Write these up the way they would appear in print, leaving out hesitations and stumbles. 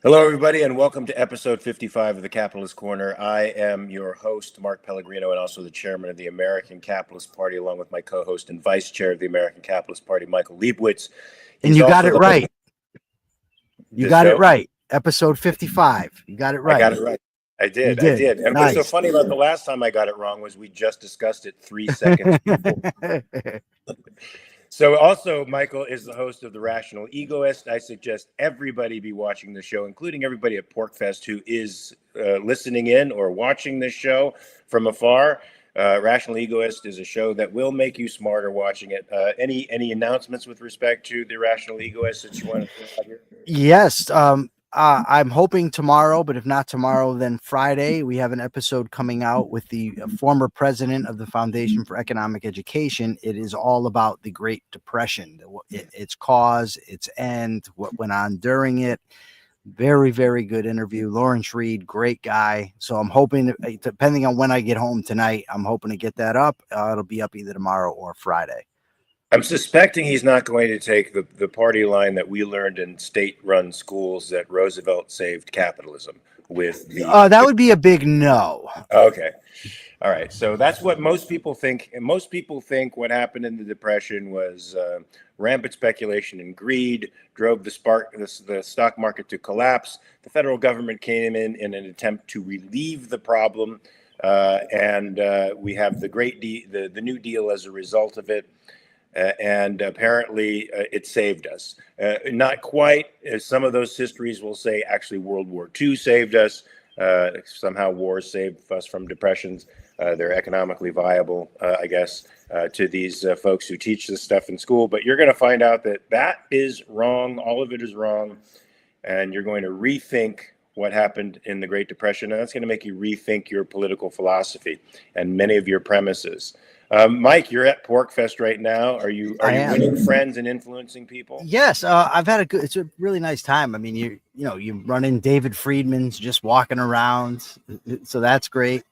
Hello, everybody, and welcome to episode 55 of the Capitalist Corner. I am your host, Mark Pellegrino, and also the chairman of the American Capitalist Party, along with my co-host and vice chair of the American Capitalist Party, Michael Liebowitz. And you got it right. You got it right. Episode 55. You got it right. I got it right. I did. And nice. What's so funny about the last time I got it wrong was we just discussed it 3 seconds before. So also, Michael is the host of The Rational Egoist. I suggest everybody be watching the show, including everybody at Porcfest who is listening in or watching this show from afar. Rational Egoist is a show that will make you smarter watching it. Any announcements with respect to The Rational Egoist that you want to put out here? Yes. I'm hoping tomorrow, but if not tomorrow, then Friday, we have an episode coming out with the former president of the Foundation for Economic Education. It is all about the Great Depression, its cause, its end, what went on during it. Very, very good interview. Lawrence Reed, great guy. So I'm hoping, depending on when I get home tonight, I'm hoping to get that up. It'll be up either tomorrow or Friday. I'm suspecting he's not going to take the party line that we learned in state-run schools that Roosevelt saved capitalism with the. That would be a big no. Okay. All right. So that's what most people think. And most people think what happened in the Depression was rampant speculation and greed drove the stock market to collapse. The federal government came in an attempt to relieve the problem. And we have the New Deal as a result of it. And apparently it saved us. Not quite, as some of those histories will say, actually World War II saved us. Somehow wars saved us from depressions. They're economically viable, I guess, to these folks who teach this stuff in school. But you're going to find out that is wrong. All of it is wrong. And you're going to rethink what happened in the Great Depression. And that's going to make you rethink your political philosophy and many of your premises. Mike, you're at Porcfest right now. Are you winning friends and influencing people? Yes, I've had it's a really nice time. I mean, you run in David Friedman's just walking around, so that's great.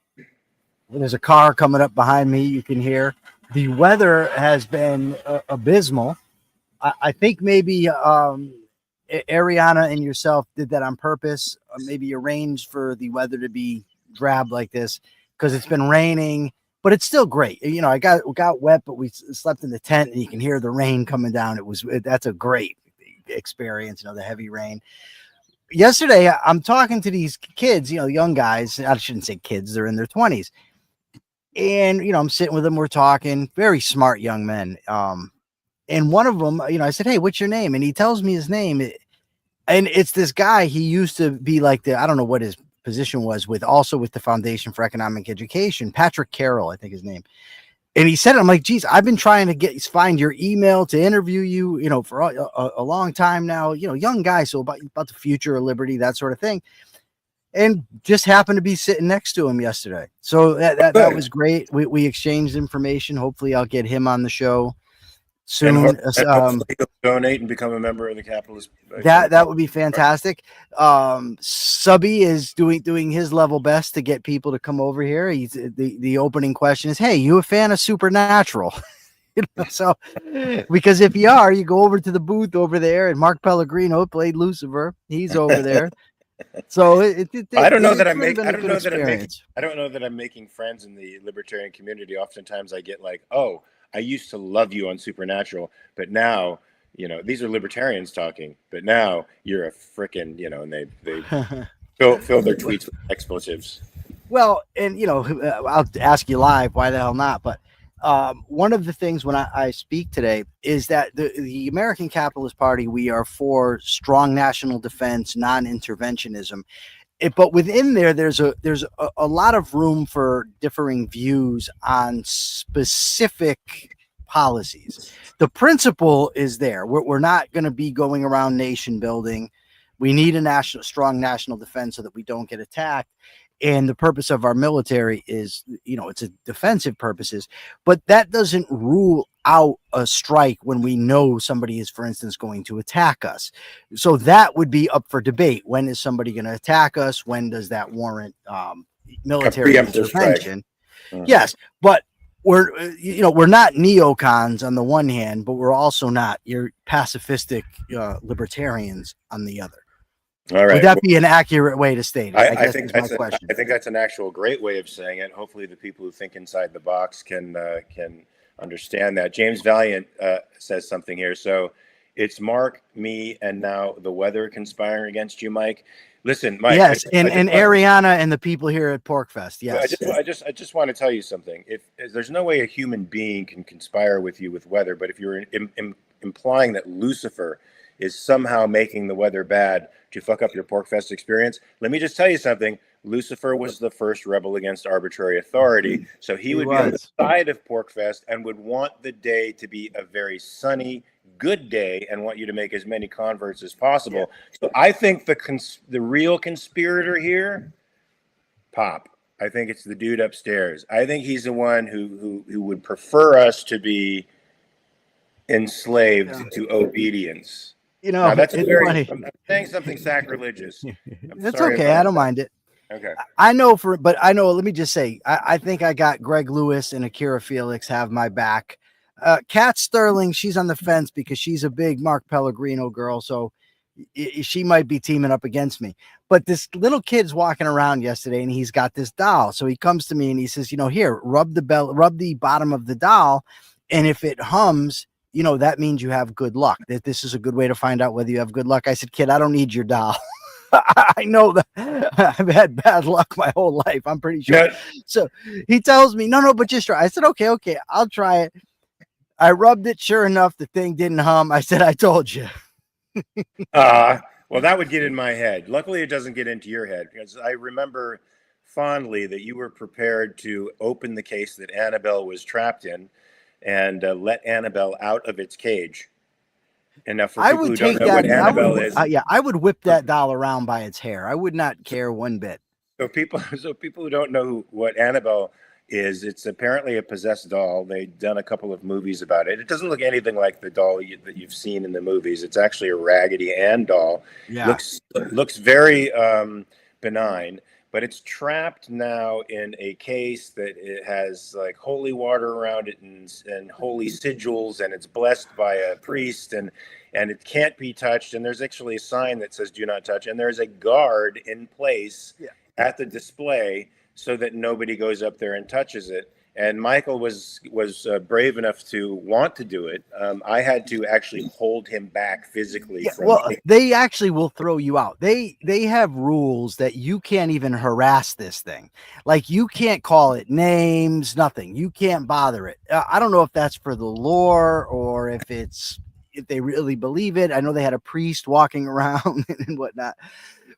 There's a car coming up behind me. You can hear. The weather has been abysmal. I think maybe Ariana and yourself did that on purpose. Maybe arranged for the weather to be drab like this because it's been raining. But it's still great. I got wet, but we slept in the tent and you can hear the rain coming down. That's a great experience, the heavy rain. Yesterday, I'm talking to these kids, young guys. I shouldn't say kids, they're in their 20s. And, I'm sitting with them, we're talking, very smart young men. And one of them, I said, "Hey, what's your name?" And he tells me his name. And it's this guy. He used to be like I don't know what his position was with the Foundation for Economic Education, Patrick Carroll, I think his name. And he said it. I'm like, geez, I've been trying to find your email to interview you, for a long time now, young guy. So about the future of liberty, that sort of thing. And just happened to be sitting next to him yesterday. So that was great. We exchanged information. Hopefully I'll get him on the show soon. And hopefully he'll donate and become a member of the Capitalist. That would be fantastic. Subby is doing his level best to get people to come over here. He's the opening question is, "Hey, you a fan of Supernatural?" So because if you are, you go over to the booth over there, and Mark Pellegrino played Lucifer. He's over there. So I don't know that I'm making friends in the libertarian community. Oftentimes I get like, "Oh, I used to love you on Supernatural, but now, these are libertarians talking, but now you're a frickin', and they fill their tweets with expletives." Well, and, I'll ask you live, why the hell not? But one of the things when I speak today is that the American Capitalist Party, we are for strong national defense, non-interventionism. But within there's a lot of room for differing views on specific policies. The principle is there. We're not going to be going around nation building. We need a strong national defense so that we don't get attacked. And the purpose of our military is, it's a defensive purposes, but that doesn't rule out a strike when we know somebody is, for instance, going to attack us. So that would be up for debate. When is somebody going to attack us? When does that warrant military intervention? Yes, but we're not neocons on the one hand, but we're also not your pacifistic libertarians on the other. All right. Would that be an accurate way to state it? I guess think that's my question. I think that's an actual great way of saying it. Hopefully, the people who think inside the box can understand that. James Valiant says something here. So it's Mark, me, and now the weather conspiring against you, Mike. Listen, Mike. Yes, and Ariana and the people here at Porcfest. Yes. I just want to tell you something. If there's no way a human being can conspire with you with weather, but if you're implying that Lucifer is somehow making the weather bad to fuck up your Porcfest experience, let me just tell you something. Lucifer was the first rebel against arbitrary authority, so he would be on the side of Porcfest and would want the day to be a very sunny, good day and want you to make as many converts as possible. Yeah. So I think the real conspirator here, Pop. I think it's the dude upstairs. I think he's the one who would prefer us to be enslaved to obedience. You know, now, that's very funny. I'm saying something sacrilegious. That's okay. I don't mind it. Okay. I know let me just say, I think I got Greg Lewis and Akira Felix have my back. Kat Sterling, she's on the fence because she's a big Mark Pellegrino girl, so she might be teaming up against me. But this little kid's walking around yesterday and he's got this doll. So he comes to me and he says, here, rub the bottom of the doll. And if it hums, that means you have good luck. That this is a good way to find out whether you have good luck. I said, kid, I don't need your doll. I know that I've had bad luck my whole life. I'm pretty sure. Yeah. So he tells me, no, but just try. I said, okay, I'll try it. I rubbed it. Sure enough, the thing didn't hum. I said, I told you. Well, that would get in my head. Luckily, it doesn't get into your head, because I remember fondly that you were prepared to open the case that Annabelle was trapped in and let Annabelle out of its cage. And now, for people who don't know what Annabelle is, I would whip that doll around by its hair. I would not care one bit. So people who don't know what Annabelle is, it's apparently a possessed doll. They've done a couple of movies about it. It doesn't look anything like the doll that you've seen in the movies. It's actually a Raggedy Ann doll. Yeah. Looks very benign, but it's trapped now in a case that it has like holy water around it and holy sigils, and it's blessed by a priest, and it can't be touched. And there's actually a sign that says "Do not touch," and there's a guard in place at the display so that nobody goes up there and touches it. And Michael was brave enough to want to do it. I had to actually hold him back physically. Yeah, they actually will throw you out. They have rules that you can't even harass this thing. Like, you can't call it names, nothing. You can't bother it. I don't know if that's for the lore or if they really believe it. I know they had a priest walking around and whatnot.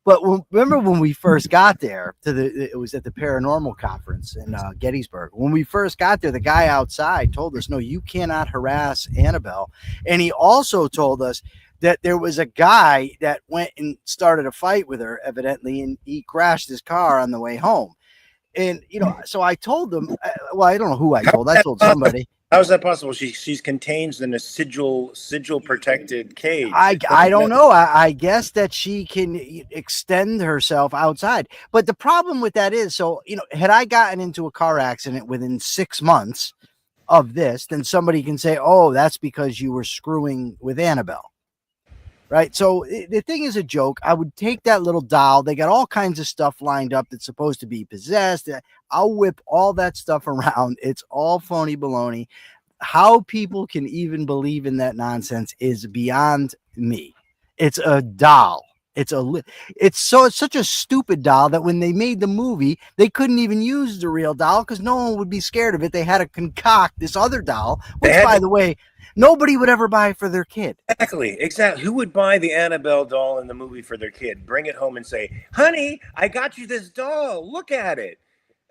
But remember when we first got there it was at the paranormal conference in Gettysburg. When we first got there, the guy outside told us, no, you cannot harass Annabelle. And he also told us that there was a guy that went and started a fight with her, evidently, and he crashed his car on the way home. And, so I told them, I don't know who I told. I told somebody. How is that possible? She's contained in a sigil protected cage. I don't know. I guess that she can extend herself outside. But the problem with that is, had I gotten into a car accident within 6 months of this, then somebody can say, oh, that's because you were screwing with Annabelle. Right. So the thing is a joke. I would take that little doll. They got all kinds of stuff lined up that's supposed to be possessed. I'll whip all that stuff around. It's all phony baloney. How people can even believe in that nonsense is beyond me. It's a doll. It's such a stupid doll that when they made the movie, they couldn't even use the real doll because no one would be scared of it. They had to concoct this other doll, which, by the way, nobody would ever buy for their kid. Exactly. Who would buy the Annabelle doll in the movie for their kid? Bring it home and say, honey, I got you this doll. Look at it.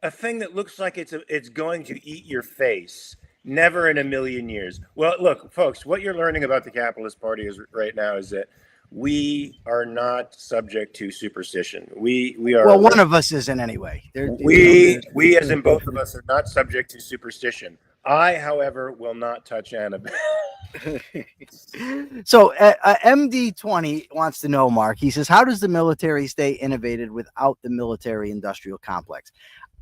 A thing that looks like it's going to eat your face. Never in a million years. Well, look, folks, what you're learning about the Capitalist Party right now is that we are not subject to superstition. We are. Well, one of us isn't anyway. We, as in both of us, are not subject to superstition. I, however, will not touch Annabelle. So MD20 wants to know, Mark. He says, how does the military stay innovated without the military industrial complex?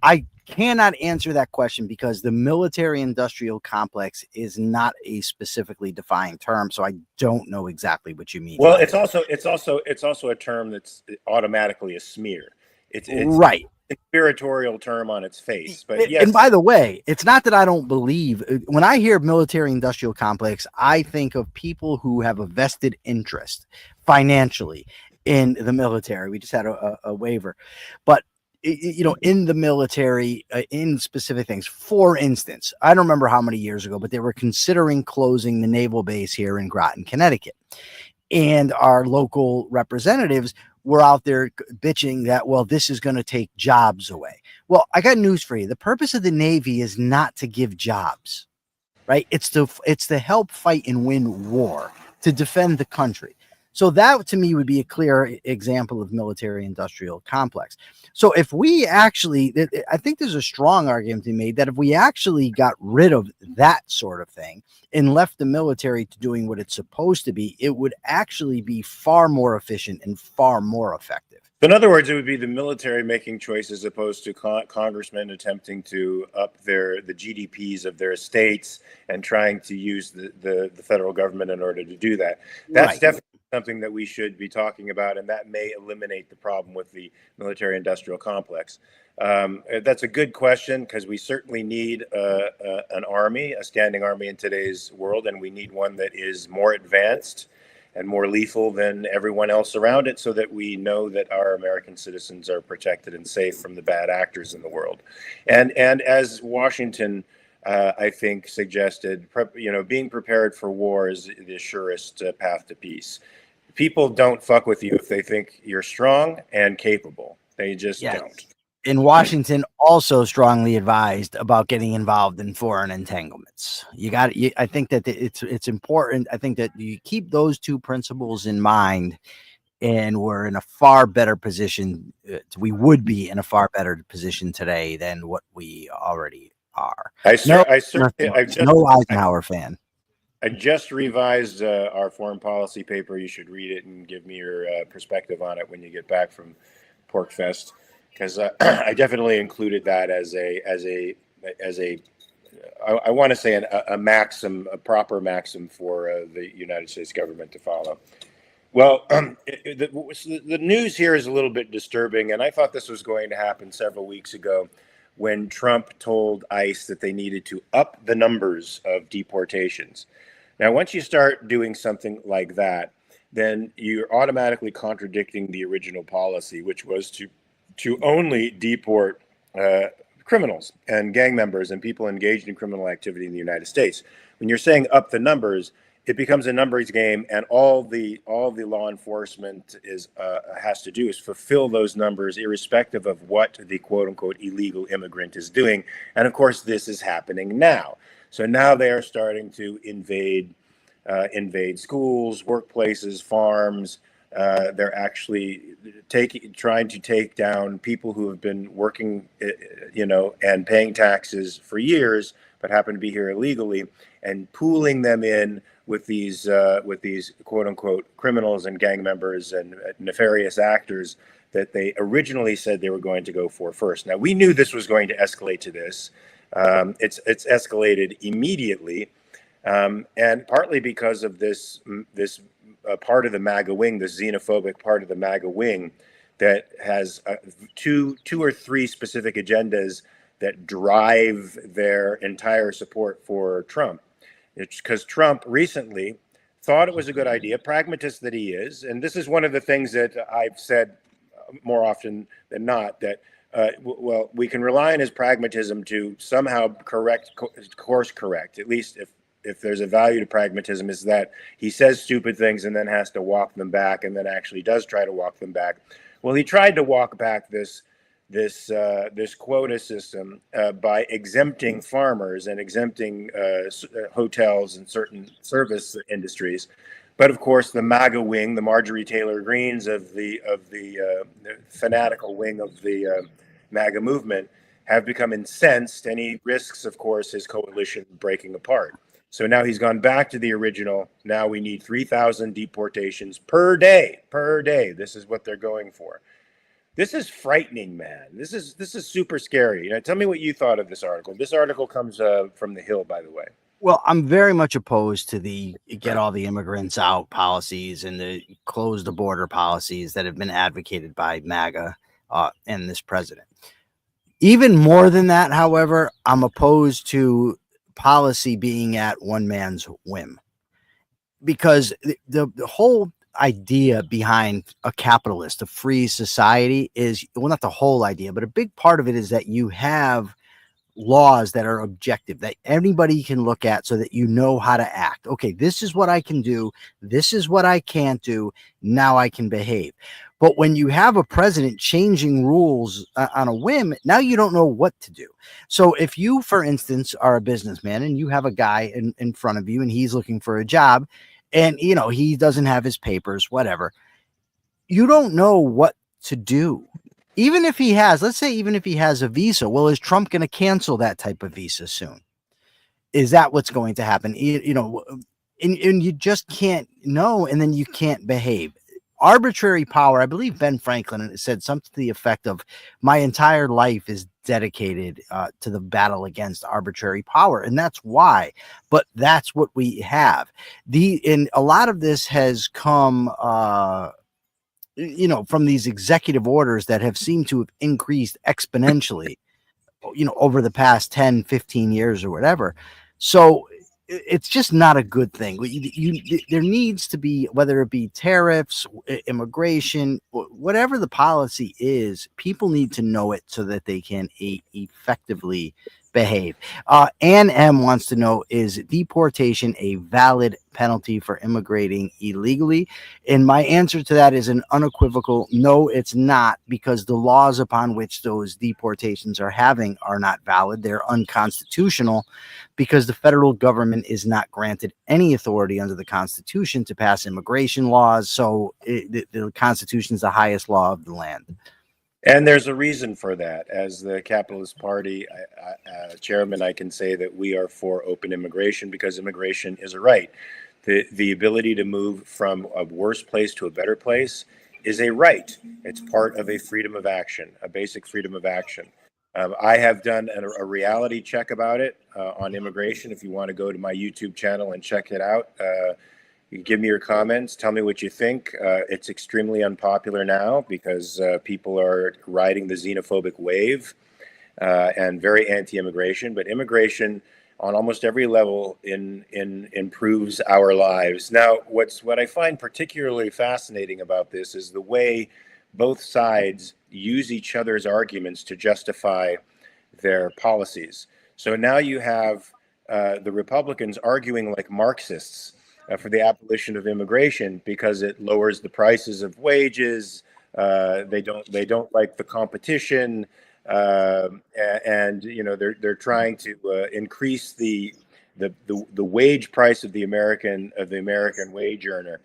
I cannot answer that question because the military industrial complex is not a specifically defined term. So I don't know exactly what you mean. Well, it's also a term that's automatically a smear. It's right. a conspiratorial term on its face. But yes, And by the way, it's not that I don't believe. When I hear military industrial complex, I think of people who have a vested interest financially in the military. We just had a waiver, but in the military, in specific things. For instance, I don't remember how many years ago, but they were considering closing the naval base here in Groton, Connecticut. And our local representatives were out there bitching that, well, this is going to take jobs away. Well, I got news for you. The purpose of the Navy is not to give jobs, right? It's to help fight and win war, to defend the country. So that to me would be a clear example of military industrial complex. So if we actually, I think there's a strong argument to be made that if we actually got rid of that sort of thing and left the military to doing what it's supposed to be, it would actually be far more efficient and far more effective. In other words, it would be the military making choices as opposed to congressmen attempting to up the GDPs of their states and trying to use the federal government in order to do that. That's right. Definitely something that we should be talking about, and that may eliminate the problem with the military industrial complex. That's a good question because we certainly need an army, a standing army in today's world, and we need one that is more advanced and more lethal than everyone else around it, so that we know that our American citizens are protected and safe from the bad actors in the world. And as Washington, I think, suggested, being prepared for war is the surest path to peace. People don't fuck with you if they think you're strong and capable. They just don't. In Washington, also strongly advised about getting involved in foreign entanglements. I think that it's important. I think that you keep those two principles in mind, and we're in a far better position. We would be in a far better position today than what we already are. No Eisenhower fan. I just revised our foreign policy paper. You should read it and give me your perspective on it when you get back from Porcfest, because I definitely included that as I want to say a maxim, a proper maxim for the United States government to follow. Well, the news here is a little bit disturbing, and I thought this was going to happen several weeks ago when Trump told ICE that they needed to up the numbers of deportations. Now, once you start doing something like that, then you're automatically contradicting the original policy, which was to only deport criminals and gang members and people engaged in criminal activity in the United States. When you're saying up the numbers, it becomes a numbers game, and all the law enforcement has to do is fulfill those numbers, irrespective of what the quote unquote illegal immigrant is doing. And of course, this is happening now. So now they are starting to invade schools, workplaces, farms. They're actually trying to take down people who have been working, and paying taxes for years, but happen to be here illegally, and pooling them in with these quote unquote criminals and gang members and nefarious actors that they originally said they were going to go for first. Now, we knew this was going to escalate to this. It's escalated immediately, and partly because of this part of the MAGA wing, the xenophobic part of the MAGA wing, that has two or three specific agendas that drive their entire support for Trump. It's because Trump recently thought it was a good idea, pragmatist that he is, and this is one of the things that I've said more often than not, that well, we can rely on his pragmatism to somehow course correct, at least if there's a value to pragmatism, is that he says stupid things and then has to walk them back, and then actually does try to walk them back. Well, he tried to walk back this quota system by exempting farmers and exempting hotels and certain service industries. But of course, the MAGA wing, the Marjorie Taylor Greens of the fanatical wing of the MAGA movement, have become incensed, and he risks, of course, his coalition breaking apart. So now he's gone back to the original. Now we need 3,000 deportations per day. This is what they're going for. This is frightening, man. This is super scary. Tell me what you thought of this article. This article comes from The Hill, by the way. Well, I'm very much opposed to the get all the immigrants out policies and the close the border policies that have been advocated by MAGA and this president. Even more than that, however, I'm opposed to policy being at one man's whim, because the whole idea behind a capitalist, a free society is, well, not the whole idea, but a big part of it is that you have laws that are objective, that anybody can look at so that you know how to act. Okay, this is what I can do. This is what I can't do. Now I can behave. But when you have a president changing rules on a whim, now you don't know what to do. So if you, for instance, are a businessman and you have a guy in front of you and he's looking for a job and, you know, he doesn't have his papers, whatever, you don't know what to do. Even if he has, let's say, even if he has a visa, well, is Trump going to cancel that type of visa soon? Is that what's going to happen? You know, and you just can't know, and then you can't behave. Arbitrary power, I believe Ben Franklin said something to the effect of, my entire life is dedicated to the battle against arbitrary power. And that's why, but that's what we have. And a lot of this has come, you know, from these executive orders that have seemed to have increased exponentially, you know, over the past 10, 15 years or whatever. So it's just not a good thing. There needs to be, whether it be tariffs, immigration, whatever the policy is, people need to know it so that they can effectively behave. Ann M wants to know, is deportation a valid penalty for immigrating illegally? And my answer to that is an unequivocal no, it's not, because the laws upon which those deportations are having are not valid. They're unconstitutional because the federal government is not granted any authority under the Constitution to pass immigration laws. So the Constitution is the highest law of the land. And there's a reason for that. As the Capitalist Party chairman, I can say that we are for open immigration because immigration is a right. The ability to move from a worse place to a better place is a right. It's part of a freedom of action, a basic freedom of action. I have done a reality check about it on immigration. If you want to go to my YouTube channel and check it out, you can give me your comments. Tell me what you think. It's extremely unpopular now because people are riding the xenophobic wave and very anti-immigration. But immigration, on almost every level, improves our lives. Now, what I find particularly fascinating about this is the way both sides use each other's arguments to justify their policies. So now you have the Republicans arguing like Marxists for the abolition of immigration because it lowers the prices of wages. They don't like the competition, and you know they're trying to increase the wage price of the American wage earner,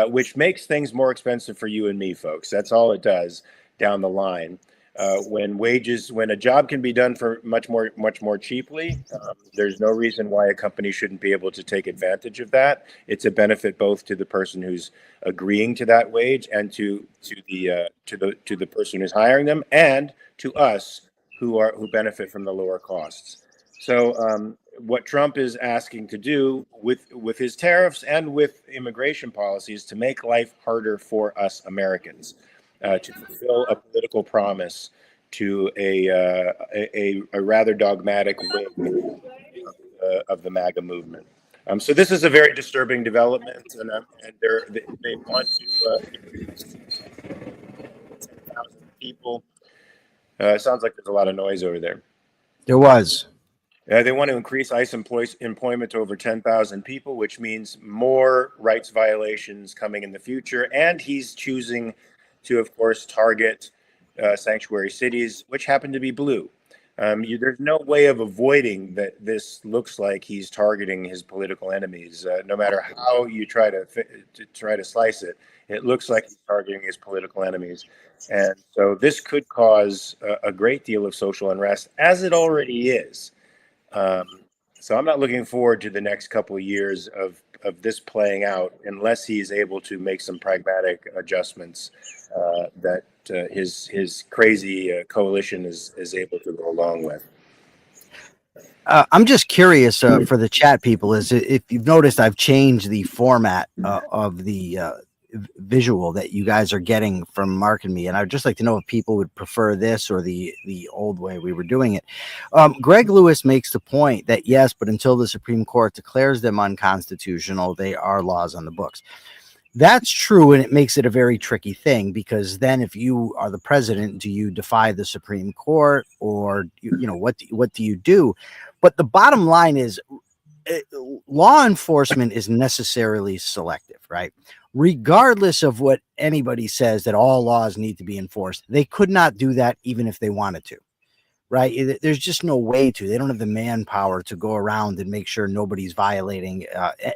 which makes things more expensive for you and me, folks. That's all it does down the line. When a job can be done for much more cheaply, there's no reason why a company shouldn't be able to take advantage of that. It's a benefit both to the person who's agreeing to that wage and to the person who's hiring them, and to us who benefit from the lower costs. So what Trump is asking to do with his tariffs and with immigration policies to make life harder for us Americans. To fulfill a political promise to a rather dogmatic wing of the MAGA movement. So this is a very disturbing development, and they want to 10,000 people. Sounds like there's a lot of noise over there. There was. They want to increase ICE employment to over 10,000 people, which means more rights violations coming in the future. And he's choosing to, of course, target sanctuary cities, which happen to be blue. There's no way of avoiding that. This looks like he's targeting his political enemies. No matter how you try to slice it, it looks like he's targeting his political enemies. And so this could cause a great deal of social unrest, as it already is. So I'm not looking forward to the next couple of years of this playing out unless he's able to make some pragmatic adjustments that his crazy coalition is able to go along with. I'm just curious for the chat people, is if you've noticed, I've changed the format of the visual that you guys are getting from Mark and me, and I'd just like to know if people would prefer this or the old way we were doing it. Greg Lewis makes the point that yes, but until the Supreme Court declares them unconstitutional, they are laws on the books. That's true, and it makes it a very tricky thing, because then if you are the president, do you defy the Supreme Court, or what do you do? But the bottom line is, law enforcement is necessarily selective, right? Regardless of what anybody says that all laws need to be enforced, they could not do that even if they wanted to, right? There's just no way to. They don't have the manpower to go around and make sure nobody's violating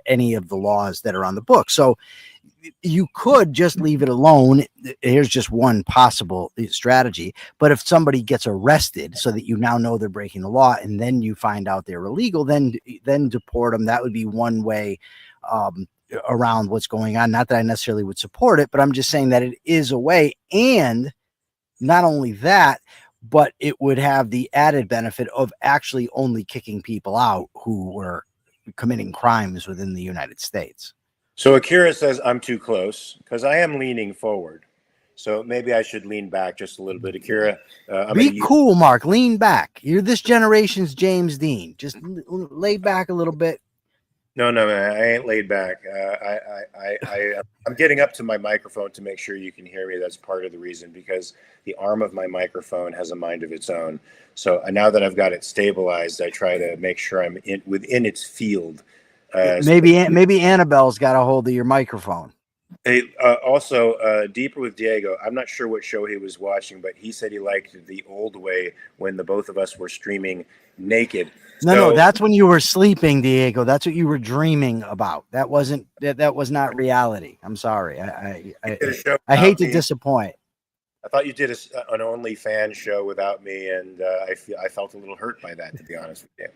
any of the laws that are on the book. So you could just leave it alone. Here's just one possible strategy. But if somebody gets arrested so that you now know they're breaking the law, and then you find out they're illegal, then deport them. That would be one way around what's going on. Not that I necessarily would support it, but I'm just saying that it is a way. And not only that, but it would have the added benefit of actually only kicking people out who were committing crimes within the United States. So Akira says I'm too close, because I am leaning forward. So maybe I should lean back just a little bit. Akira, be cool, Mark. Lean back. You're this generation's James Dean. Just lay back a little bit. No, man, I ain't laid back. I'm getting up to my microphone to make sure you can hear me. That's part of the reason, because the arm of my microphone has a mind of its own. So now that I've got it stabilized, I try to make sure I'm within its field. Maybe Annabelle's got a hold of your microphone. Hey, also, Deeper with Diego, I'm not sure what show he was watching, but he said he liked the old way when the both of us were streaming naked. No, that's when you were sleeping, Diego. That's what you were dreaming about. That was not reality. I'm sorry. I hate to disappoint. I thought you did an OnlyFans show without me, and I felt a little hurt by that, to be honest with you.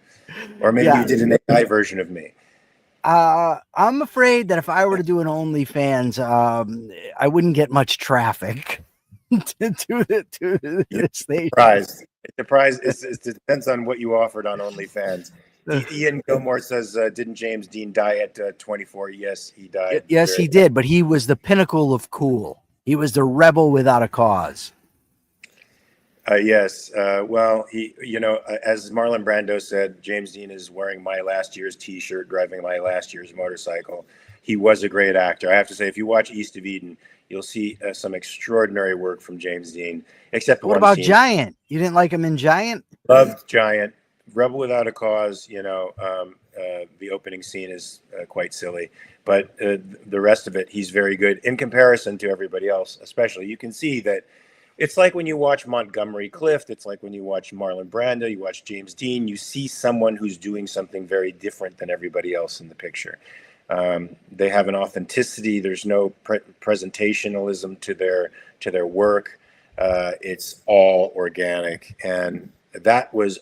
Or maybe you did an AI version of me. I'm afraid that if I were to do an OnlyFans, I wouldn't get much traffic to the station. Surprise! It depends on what you offered on OnlyFans. Ian Gilmore says, "Didn't James Dean die at 24?" Yes, he died. Yes, he did. But he was the pinnacle of cool. He was the rebel without a cause. Yes. Well, as Marlon Brando said, James Dean is wearing my last year's T-shirt, driving my last year's motorcycle. He was a great actor. I have to say, if you watch East of Eden, you'll see some extraordinary work from James Dean. Except what about Giant? You didn't like him in Giant? Loved Giant. Rebel Without a Cause. The opening scene is quite silly, but the rest of it, he's very good in comparison to everybody else. Especially, you can see that. It's like when you watch Montgomery Clift, it's like when you watch Marlon Brando, you watch James Dean, you see someone who's doing something very different than everybody else in the picture. They have an authenticity. There's no presentationalism to their work. It's all organic. And that was,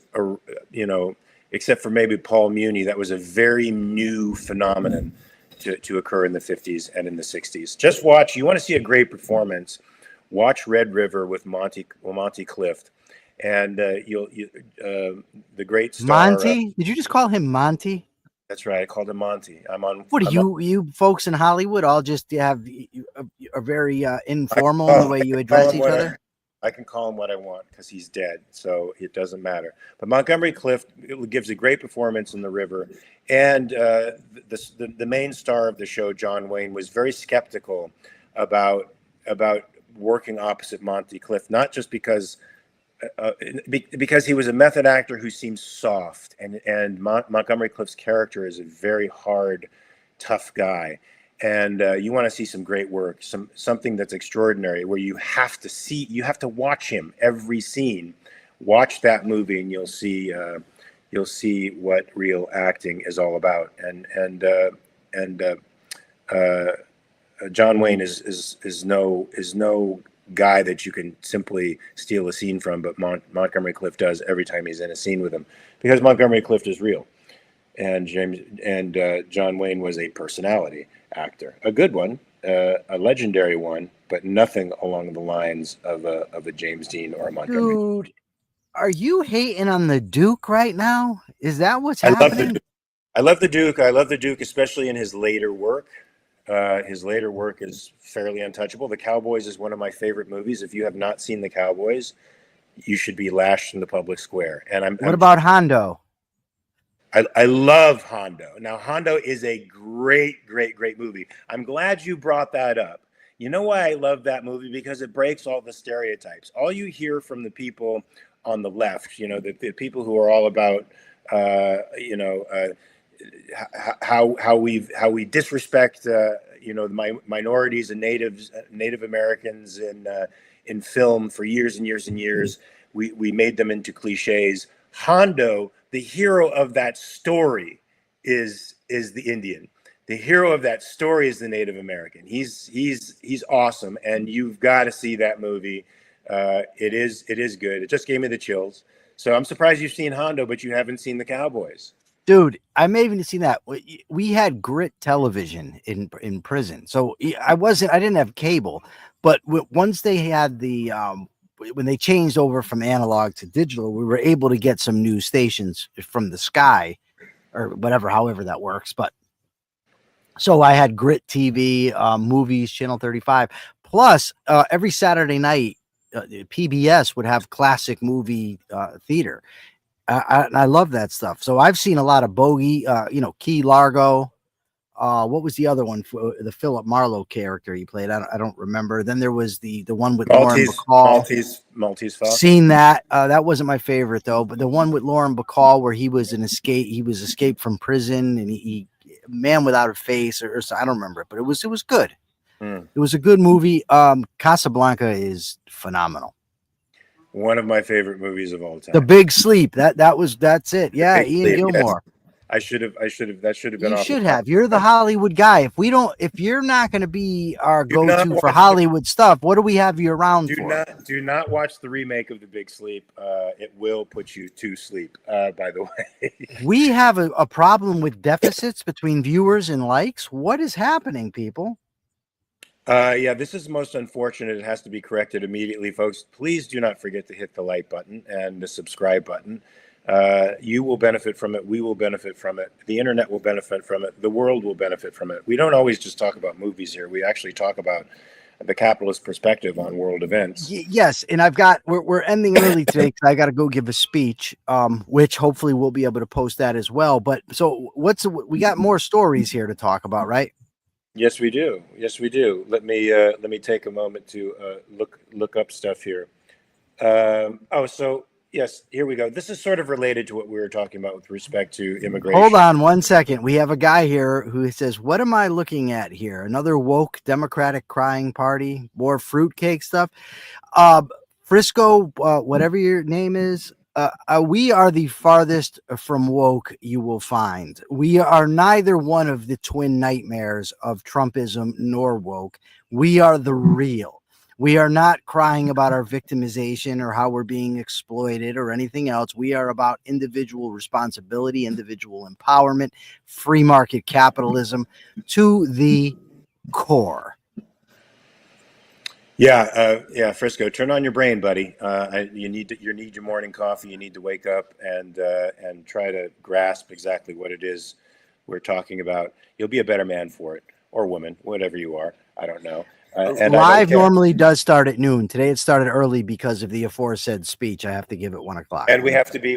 except for maybe Paul Muni, that was a very new phenomenon to occur in the 50s and in the 60s. Just watch. You want to see a great performance, watch Red River with Monty Clift, and the great star. Monty? Did you just call him Monty? That's right. I called him Monty. What are you folks in Hollywood all just have a very informal in the way you address each other? I can call him what I want because he's dead, so it doesn't matter. But Montgomery Clift gives a great performance in The River, and the main star of the show, John Wayne, was very skeptical about working opposite Monty Clift, not just because he was a method actor who seems soft, and Montgomery Clift's character is a very hard, tough guy, and you want to see some great work, something that's extraordinary, where you have to watch him every scene. Watch that movie, and you'll see what real acting is all about. And John Wayne is no guy that you can simply steal a scene from, but Montgomery Clift does every time he's in a scene with him, because Montgomery Clift is real, and John Wayne was a personality actor, a good one, a legendary one, but nothing along the lines of a James Dean or a Montgomery. Dude, are you hating on the Duke right now? Is that what's I love happening? I love the Duke. I love the Duke, especially in his later work. His later work is fairly untouchable. The Cowboys is one of my favorite movies. If you have not seen The Cowboys, you should be lashed in the public square. And What about Hondo? I love Hondo. Now, Hondo is a great, great, great movie. I'm glad you brought that up. You know why I love that movie? Because it breaks all the stereotypes. All you hear from the people on the left, the people who are all about, how we disrespect, minorities and Native Americans in film for years and years and years. We made them into cliches. Hondo, the hero of that story, is the Indian. The hero of that story is the Native American. He's awesome, and you've got to see that movie. It is good. It just gave me the chills. So I'm surprised you've seen Hondo, but you haven't seen The Cowboys. Dude, I may have even seen that. We had grit television in prison, so I didn't have cable, but once they had the when they changed over from analog to digital, we were able to get some new stations from the sky or whatever, however that works. But so I had Grit TV, movies, Channel 35. Plus, every Saturday night, PBS would have classic movie theater. I love that stuff. So I've seen a lot of Bogey, Key Largo. What was the other one for the Philip Marlowe character he played? I don't remember. Then there was the one with Lauren Bacall. Maltese Falcon. Seen that. That wasn't my favorite though. But the one with Lauren Bacall where he was escaped from prison and he Man Without a Face or I don't remember it, but it was good. It was a good movie. Casablanca is phenomenal. One of my favorite movies of all time. The Big Sleep. That's it. Yeah, Ian Gilmore. Yes. That should have been. You should have. You're the Hollywood guy. If you're not going to be our go-to for Hollywood stuff, what do we have you around for? Do not watch the remake of The Big Sleep. It will put you to sleep. By the way, we have a problem with deficits between viewers and likes. What is happening, people? Yeah, this is most unfortunate. It has to be corrected immediately, folks. Please do not forget to hit the like button and the subscribe button. You will benefit from it. We will benefit from it. The internet will benefit from it. The world will benefit from it. We don't always just talk about movies here. We actually talk about the capitalist perspective on world events. Yes, and we're ending early today because I got to go give a speech, which hopefully we'll be able to post that as well. But so we got more stories here to talk about, right? Yes, we do. Yes, we do. Let me take a moment to look up stuff here. Yes, here we go. This is sort of related to what we were talking about with respect to immigration. Hold on 1 second. We have a guy here who says, "What am I looking at here? Another woke Democratic crying party? More fruitcake stuff?" Frisco, whatever your name is. We are the farthest from woke you will find. We are neither one of the twin nightmares of Trumpism nor woke. We are the real. We are not crying about our victimization or how we're being exploited or anything else. We are about individual responsibility, individual empowerment, free market capitalism to the core. Yeah, Frisco, turn on your brain, buddy. You need your morning coffee. You need to wake up and try to grasp exactly what it is we're talking about. You'll be a better man for it, or woman, whatever you are. I don't know. Live normally does start at noon. Today it started early because of the aforesaid speech. I have to give it 1 o'clock. And we have to be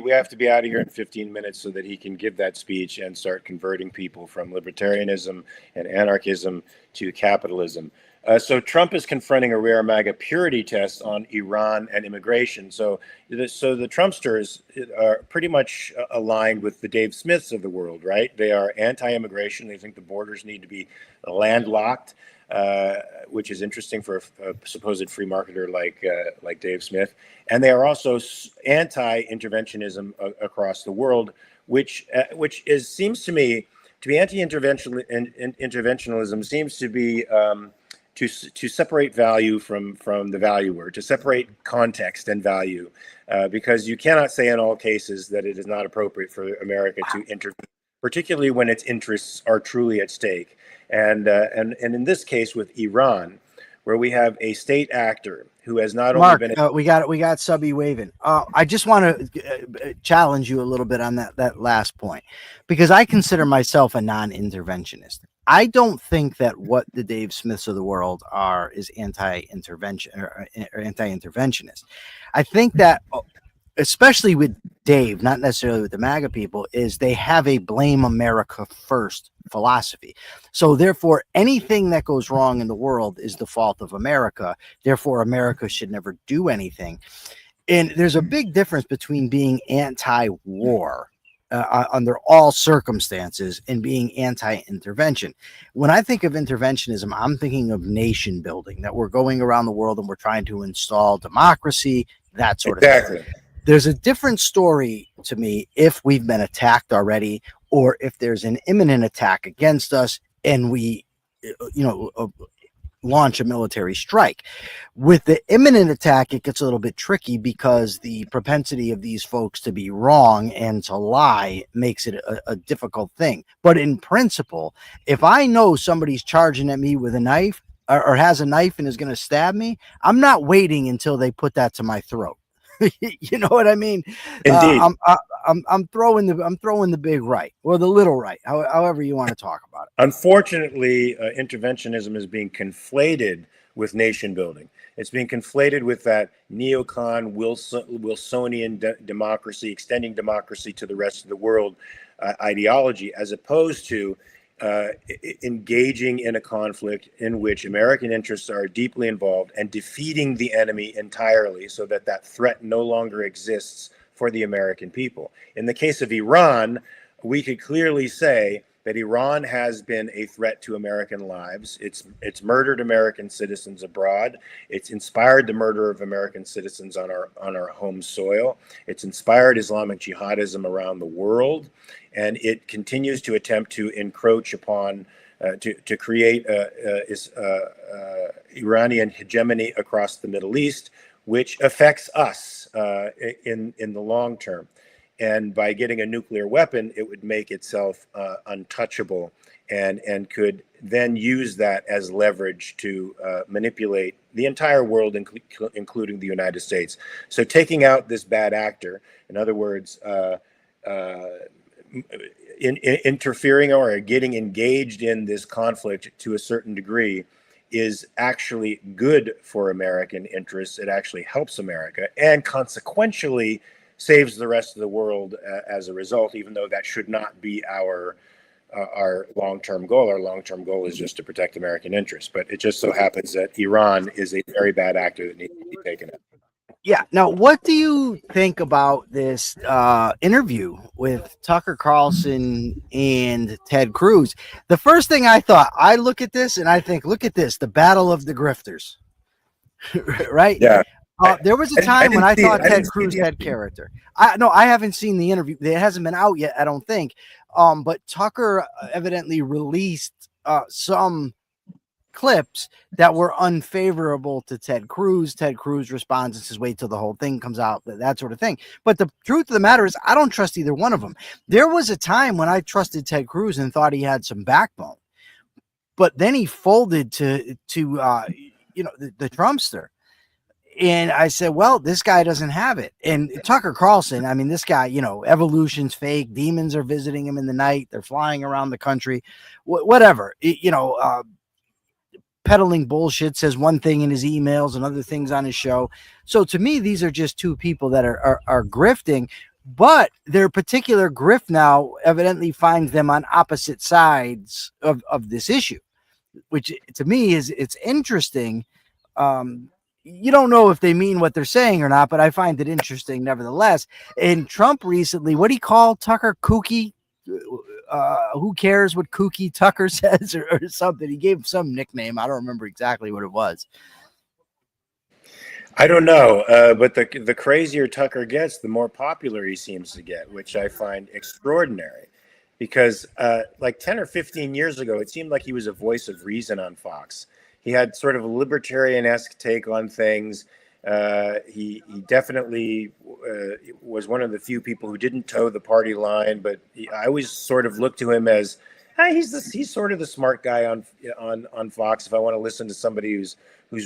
out of here in 15 minutes so that he can give that speech and start converting people from libertarianism and anarchism to capitalism. So Trump is confronting a rare MAGA purity test on Iran and immigration. So the Trumpsters are pretty much aligned with the Dave Smiths of the world, right? They are anti-immigration. They think the borders need to be landlocked, which is interesting for a supposed free marketer like Dave Smith. And they are also anti-interventionism across the world, which seems to me to be anti-interventionalism seems to be to separate value from the valuer, to separate context and value, because you cannot say in all cases that it is not appropriate for America to intervene, particularly when its interests are truly at stake. And in this case with Iran, where we have a state actor who has not only Mark, been we got Subby waving. I just want to challenge you a little bit on that last point, because I consider myself a non-interventionist. I don't think that what the Dave Smiths of the world are is anti-intervention or anti-interventionist. I think that, especially with Dave, not necessarily with the MAGA people, is they have a blame America first philosophy. So therefore, anything that goes wrong in the world is the fault of America. Therefore, America should never do anything. And there's a big difference between being anti-war under all circumstances and being anti-intervention. When I think of interventionism, I'm thinking of nation building, that we're going around the world and we're trying to install democracy, that sort of thing. There's a different story to me if we've been attacked already, or if there's an imminent attack against us and we, launch a military strike. With the imminent attack, it gets a little bit tricky because the propensity of these folks to be wrong and to lie makes it a difficult thing. But in principle, if I know somebody's charging at me with a knife or has a knife and is going to stab me, I'm not waiting until they put that to my throat. You know what I mean? Indeed. I'm throwing the big right or the little right, however you want to talk about it. Unfortunately, interventionism is being conflated with nation building. It's being conflated with that neocon Wilsonian democracy, extending democracy to the rest of the world ideology, as opposed to engaging in a conflict in which American interests are deeply involved and defeating the enemy entirely, so that that threat no longer exists for the American people. In the case of Iran, we could clearly say that Iran has been a threat to American lives. It's murdered American citizens abroad. It's inspired the murder of American citizens on our home soil. It's inspired Islamic jihadism around the world, and it continues to attempt to encroach upon, to create Iranian hegemony across the Middle East, which affects us in the long term. And by getting a nuclear weapon, it would make itself untouchable, and could then use that as leverage to manipulate the entire world, including the United States. So taking out this bad actor, in other words, interfering or getting engaged in this conflict to a certain degree, is actually good for American interests. It actually helps America, and consequentially saves the rest of the world as a result, even though that should not be our long-term goal. Our long-term goal is just to protect American interests. But it just so happens that Iran is a very bad actor that needs to be taken out. Yeah. Now, what do you think about this interview with Tucker Carlson and Ted Cruz? The first thing I thought, I look at this and I think, look at this, the battle of the grifters, right? Yeah. There was a time when I thought Ted Cruz had character. I haven't seen the interview. It hasn't been out yet, I don't think. But Tucker evidently released some clips that were unfavorable to Ted Cruz. Ted Cruz responds and says, wait till the whole thing comes out, that sort of thing. But the truth of the matter is, I don't trust either one of them. There was a time when I trusted Ted Cruz and thought he had some backbone, but then he folded to the Trumpster. And I said, well, this guy doesn't have it. And Tucker Carlson, I mean, this guy, evolution's fake. Demons are visiting him in the night. They're flying around the country, whatever, peddling bullshit, says one thing in his emails and other things on his show. So to me, these are just two people that are grifting, but their particular grift now evidently finds them on opposite sides of this issue, which to me it's interesting. You don't know if they mean what they're saying or not, but I find it interesting nevertheless. And Trump recently, what do you call Tucker? Kooky? Who cares what Kooky Tucker says or something? He gave some nickname. I don't remember exactly what it was. I don't know, but the crazier Tucker gets, the more popular he seems to get, which I find extraordinary. Because like 10 or 15 years ago, it seemed like he was a voice of reason on Fox. He had sort of a libertarian-esque take on things. He definitely was one of the few people who didn't toe the party line, but I always sort of looked to him as He's sort of the smart guy on Fox. If I want to listen to somebody who's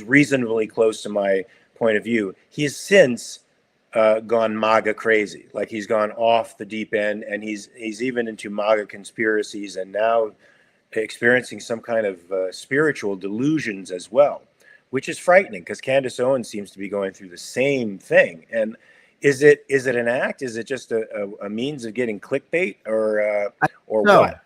reasonably close to my point of view, he's since gone MAGA crazy. Like he's gone off the deep end, and he's even into MAGA conspiracies, and now experiencing some kind of spiritual delusions as well, which is frightening because Candace Owens seems to be going through the same thing. And is it an act? Is it just a means of getting clickbait, or what?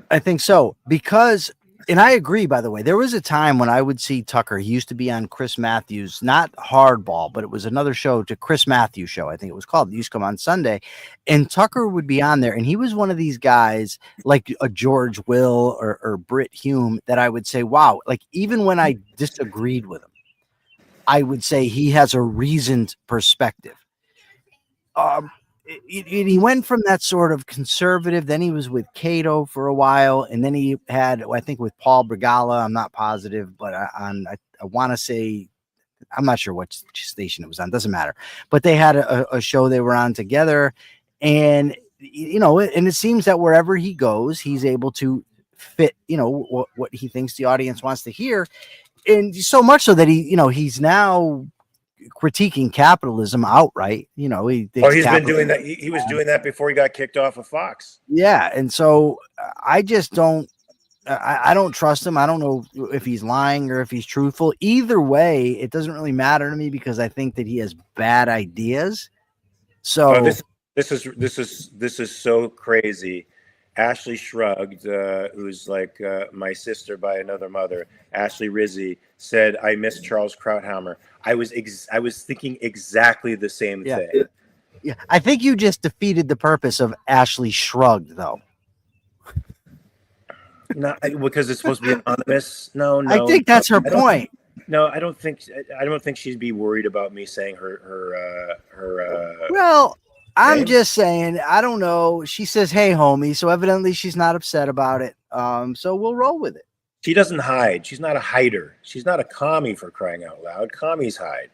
I think so, because, and I agree, by the way, there was a time when I would see Tucker. He used to be on Chris Matthews, not Hardball, but it was another show, to Chris Matthews show, I think it was called. It used to come on Sunday, and Tucker would be on there, and he was one of these guys like a George Will or Britt Hume that I would say, wow, like even when I disagreed with him, I would say he has a reasoned perspective. He went from that sort of conservative, then he was with Cato for a while, and then he had, I think, with Paul Brigala, I'm not positive, but I want to say, I'm not sure what station it was on, doesn't matter, but they had a show they were on together, and and it seems that wherever he goes, he's able to fit what he thinks the audience wants to hear, and so much so that he's now critiquing capitalism outright. He's been doing that. He was doing that before he got kicked off of Fox. Yeah, and so I just don't. I don't trust him. I don't know if he's lying or if he's truthful. Either way, it doesn't really matter to me because I think that he has bad ideas. So this is so crazy. Ashley Shrugged, who's like my sister by another mother, Ashley Rizzi, said, "I miss Charles Krauthammer." I was thinking exactly the same thing. Yeah, I think you just defeated the purpose of Ashley Shrugged, though. No, because it's supposed to be anonymous. No. I think that's her point. No, I don't think she'd be worried about me saying her. Well, I'm just saying, I don't know. She says, "Hey, homie," so evidently she's not upset about it. So we'll roll with it. She doesn't hide. She's not a hider. She's not a commie, for crying out loud. Commies hide.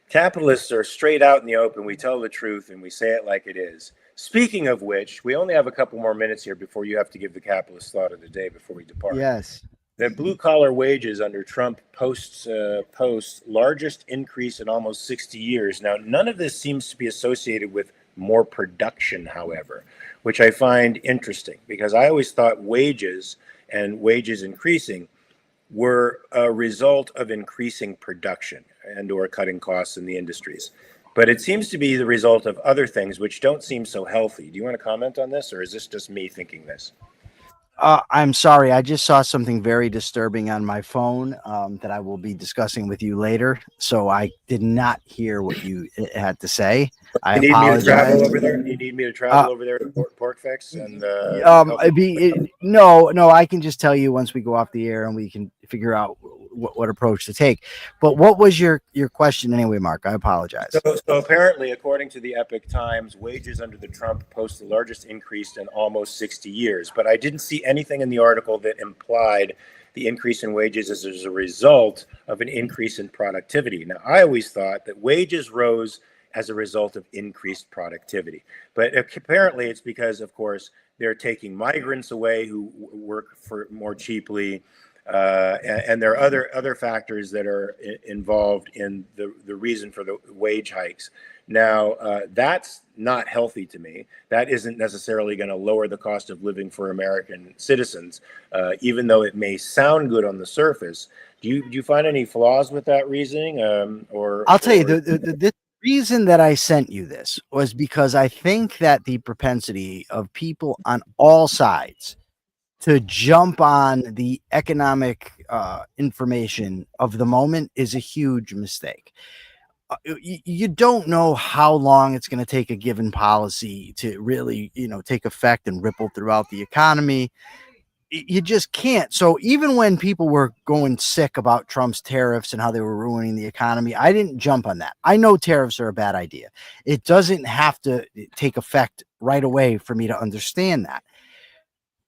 Capitalists are straight out in the open. We tell the truth and we say it like it is. Speaking of which, we only have a couple more minutes here before you have to give the capitalist thought of the day before we depart. Yes. The blue-collar wages under Trump posts largest increase in almost 60 years. Now, none of this seems to be associated with more production, however, which I find interesting because I always thought wages and wages increasing were a result of increasing production and or cutting costs in the industries. But it seems to be the result of other things which don't seem so healthy. Do you want to comment on this, or is this just me thinking this? I'm sorry. I just saw something very disturbing on my phone that I will be discussing with you later. So I did not hear what you had to say. I apologize. You need me to travel over there to Porcfest? No, I can just tell you once we go off the air and we can figure out what approach to take. But what was your question anyway, Mark? I apologize. So apparently, according to the Epoch Times, wages under the Trump post the largest increase in almost 60 years. But I didn't see anything in the article that implied the increase in wages as a result of an increase in productivity. Now, I always thought that wages rose as a result of increased productivity. But apparently it's because, of course, they're taking migrants away who work for more cheaply. And there are other factors that are involved in the reason for the wage hikes. Now, that's not healthy to me. That isn't necessarily going to lower the cost of living for American citizens, even though it may sound good on the surface. Do you find any flaws with that reasoning? I'll tell you, the reason that I sent you this was because I think that the propensity of people on all sides to jump on the economic information of the moment is a huge mistake. You don't know how long it's going to take a given policy to really, take effect and ripple throughout the economy. You just can't. So even when people were going sick about Trump's tariffs and how they were ruining the economy, I didn't jump on that. I know tariffs are a bad idea. It doesn't have to take effect right away for me to understand that.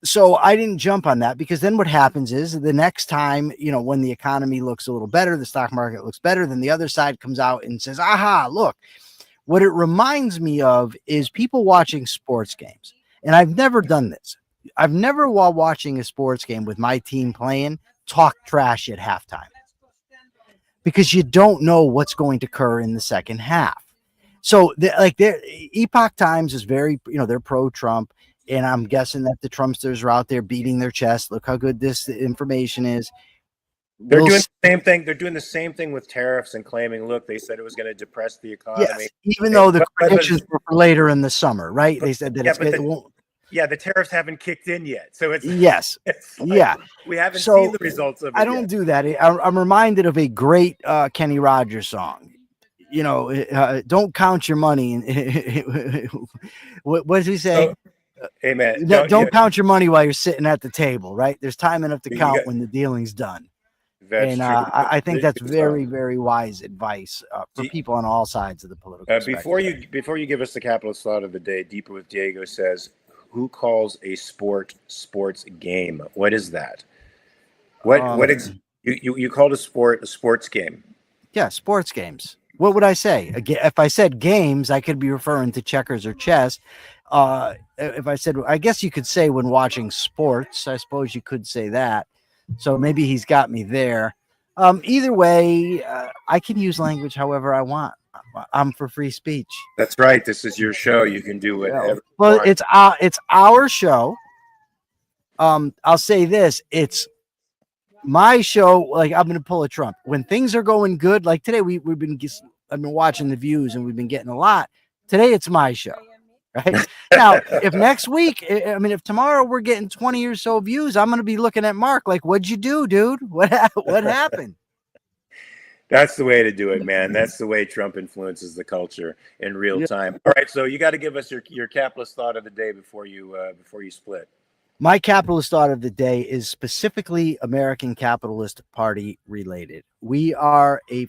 So I didn't jump on that because then what happens is the next time, when the economy looks a little better, the stock market looks better, then the other side comes out and says, aha, look. What it reminds me of is people watching sports games. And I've never done this, I've never, while watching a sports game with my team playing, talk trash at halftime, because you don't know what's going to occur in the second half. So their Epoch Times is very, they're pro-Trump, and I'm guessing that the Trumpsters are out there beating their chest. Look how good this information is. They're doing the same thing. They're doing the same thing with tariffs and claiming, look, they said it was going to depress the economy. Yes, even though the predictions were for later in the summer, right? They said that the tariffs haven't kicked in yet. So it's we haven't seen the results of it. I don't do that. I'm reminded of a great Kenny Rogers song. Don't count your money. What does he say? Amen. Don't count your money while you're sitting at the table, right? There's time enough to count when the dealing's done. That's true. I think that's very, very wise advice for people on all sides of the political spectrum. Before you give us the capitalist thought of the day, Deeper with Diego says, who calls a sport sports game? What is that? You called a sports game? Yeah, sports games. What would I say? If I said games, I could be referring to checkers or chess. If I said, I guess you could say when watching sports, I suppose you could say that. So maybe he's got me there. Either way, I can use language however I want. I'm for free speech. That's right. This is your show. You can do whatever. Well, it's our show. I'll say this: it's my show. Like, I'm going to pull a Trump when things are going good. Like today, I've been watching the views and we've been getting a lot. Today, it's my show. Right now, if next week, if tomorrow we're getting 20 or so views, I'm going to be looking at Mark like, what'd you do, dude? What happened? That's the way to do it, man. That's the way Trump influences the culture in real time. All right, so you got to give us your capitalist thought of the day before you split. My capitalist thought of the day is specifically American Capitalist Party related. We are a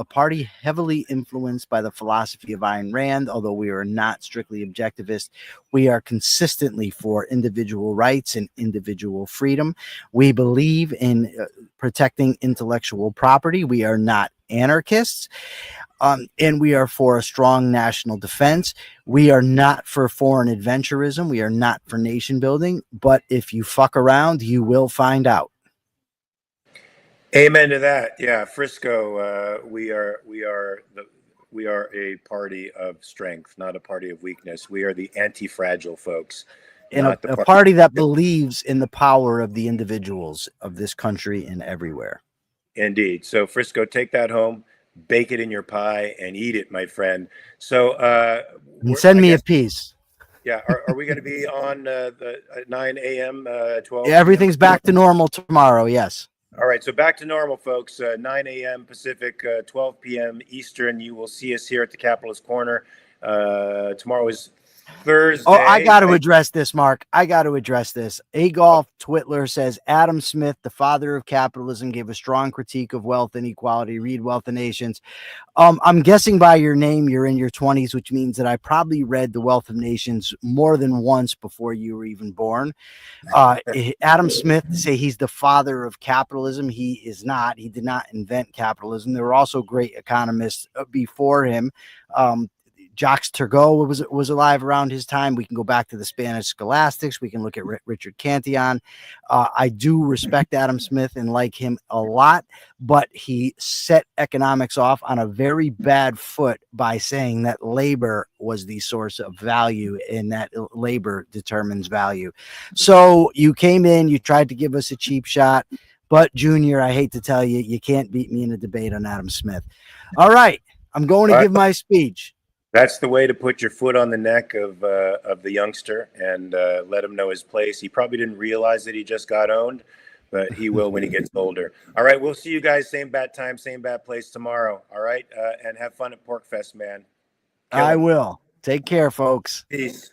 party heavily influenced by the philosophy of Ayn Rand, although we are not strictly objectivist. We are consistently for individual rights and individual freedom. We believe in protecting intellectual property. We are not anarchists. And we are for a strong national defense. We are not for foreign adventurism. We are not for nation building. But if you fuck around, you will find out. Amen to that. Yeah, Frisco. We are a party of strength, not a party of weakness. We are the anti-fragile folks. And a party that believes in the power of the individuals of this country and everywhere. Indeed. So Frisco, take that home. Bake it in your pie and eat it, my friend. So and send me a piece. Yeah. Are we going to be on the 9 a.m. 12? Yeah, everything's back to normal tomorrow. Yes. All right. So back to normal, folks. 9 a.m. Pacific, 12 p.m. Eastern. You will see us here at the Capitalist Corner. Tomorrow is Thursday. Oh, I got to address this, Mark. I got to address this. Agolf Twitler says Adam Smith, the father of capitalism, gave a strong critique of wealth inequality. Read Wealth of Nations. I'm guessing by your name, you're in your 20s, which means that I probably read The Wealth of Nations more than once before you were even born. Adam Smith, say he's the father of capitalism. He is not. He did not invent capitalism. There were also great economists before him. Jacques Turgot was alive around his time. We can go back to the Spanish scholastics. We can look at Richard Cantillon. I do respect Adam Smith and like him a lot, but he set economics off on a very bad foot by saying that labor was the source of value and that labor determines value. So you came in, you tried to give us a cheap shot, but Junior, I hate to tell you, you can't beat me in a debate on Adam Smith. All right, I'm going to give my speech. That's the way to put your foot on the neck of the youngster and let him know his place. He probably didn't realize that he just got owned, but he will when he gets older. All right, we'll see you guys same bad time, same bad place tomorrow. All right, and have fun at Porcfest, man. I will. Take care, folks. Peace.